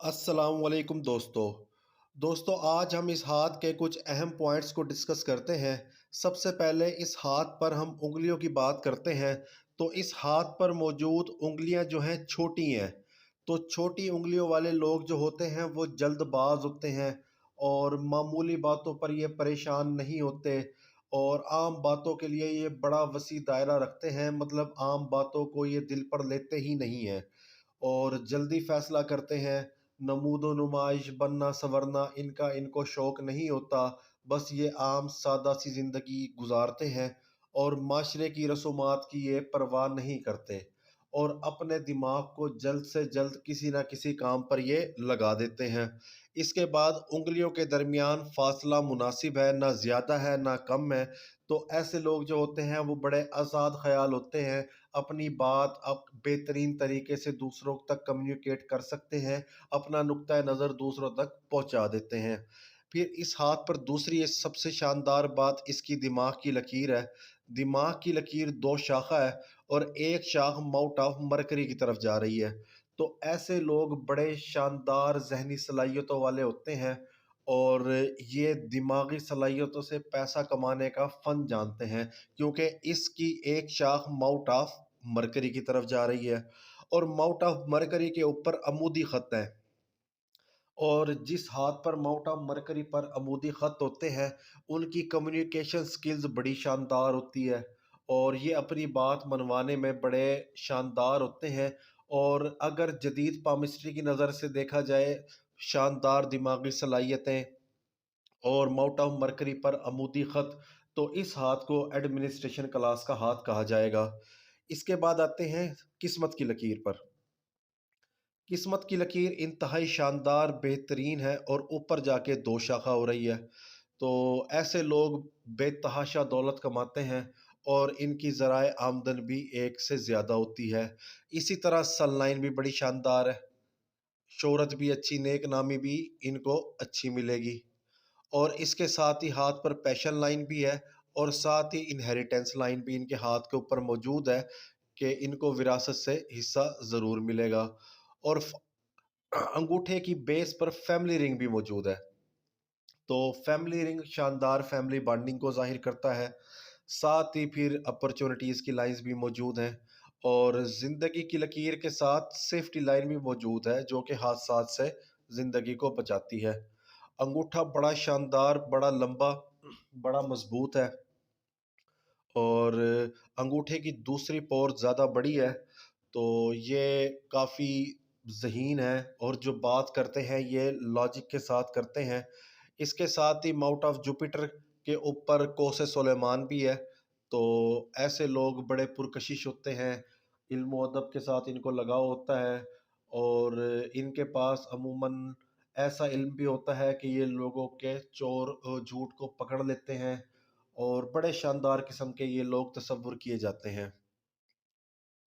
अस्सलाम वालेकुम दोस्तों आज हम इस हाथ के कुछ अहम पॉइंट्स को डिस्कस करते हैं। सबसे पहले इस हाथ पर हम उंगलियों की बात करते हैं। तो इस हाथ पर मौजूद उंगलियां जो हैं छोटी हैं। तो छोटी उंगलियों वाले लोग जो होते हैं वो जल्दबाज होते हैं और मामूली बातों पर ये परेशान नहीं होते और आम बातों के लिए ये बड़ा वसी दायरा रखते हैं, मतलब आम बातों को ये दिल पर लेते ही नहीं हैं और जल्दी फैसला करते हैं। नमूदो नुमाइश बनना संवरना इनका इनको शौक नहीं होता। बस ये आम सादा सी ज़िंदगी गुजारते हैं और माशरे की रसूमात की ये परवाह नहीं करते और अपने दिमाग को जल्द से जल्द किसी ना किसी काम पर ये लगा देते हैं। इसके बाद उंगलियों के दरमियान फासला मुनासिब है, ना ज़्यादा है ना कम है। तो ऐसे लोग जो होते हैं वो बड़े आज़ाद ख्याल होते हैं, अपनी बात अब बेहतरीन तरीके से दूसरों तक कम्युनिकेट कर सकते हैं, अपना नुक्ता नज़र दूसरों तक पहुंचा देते हैं। फिर इस हाथ पर दूसरी ये सबसे शानदार बात इसकी दिमाग की लकीर है। दिमाग की लकीर दो शाखा है और एक शाख माउथ ऑफ मरकरी की तरफ जा रही है। तो ऐसे लोग बड़े शानदार जहनी सलाहियतों वाले होते हैं और ये दिमागी सलाहियतों से पैसा कमाने का फन जानते हैं, क्योंकि इसकी एक शाख माउथ ऑफ मरकरी की तरफ जा रही है और माउथ ऑफ मरकरी के ऊपर अमूदी खत है। और जिस हाथ पर माउंट ऑफ मरकरी पर अमूदी ख़त होते हैं उनकी कम्युनिकेशन स्किल्स बड़ी शानदार होती है और ये अपनी बात मनवाने में बड़े शानदार होते हैं। और अगर जदीद पामिस्ट्री की नज़र से देखा जाए, शानदार दिमागी सलाहियतें और माउंट ऑफ मरकरी पर अमूदी ख़त, तो इस हाथ को एडमिनिस्ट्रेशन क्लास का हाथ कहा जाएगा। इसके बाद आते हैं किस्मत की लकीर पर। किस्मत की लकीर इंतहाई शानदार बेहतरीन है और ऊपर जाके दो शाखा हो रही है। तो ऐसे लोग बेतहाशा दौलत कमाते हैं और इनकी ज़राए आमदन भी एक से ज़्यादा होती है। इसी तरह सनलाइन भी बड़ी शानदार है, शोहरत भी अच्छी, नेक नामी भी इनको अच्छी मिलेगी। और इसके साथ ही हाथ पर पैशन लाइन भी है और साथ ही इनहेरिटेंस लाइन भी इनके हाथ के ऊपर मौजूद है कि इनको विरासत से हिस्सा ज़रूर मिलेगा। और अंगूठे की बेस पर फैमिली रिंग भी मौजूद है। तो फैमिली रिंग शानदार फैमिली बॉन्डिंग को जाहिर करता है। साथ ही फिर अपॉर्चुनिटीज़ की लाइंस भी मौजूद हैं और ज़िंदगी की लकीर के साथ सेफ्टी लाइन भी मौजूद है जो कि हादसात से ज़िंदगी को बचाती है। अंगूठा बड़ा शानदार, बड़ा लंबा, बड़ा मजबूत है और अंगूठे की दूसरी पोर ज़्यादा बड़ी है। तो ये काफ़ी ज़हीन है और जो बात करते हैं ये लॉजिक के साथ करते हैं। इसके साथ ही माउंट ऑफ जुपिटर के ऊपर कोसे सुलेमान भी है। तो ऐसे लोग बड़े पुरकशिश होते हैं, इल्म व अदब के साथ इनको लगाव होता है और इनके पास अमूमन ऐसा इल्म भी होता है कि ये लोगों के चोर झूठ को पकड़ लेते हैं और बड़े शानदार किस्म के ये लोग तस्वुर किए जाते हैं।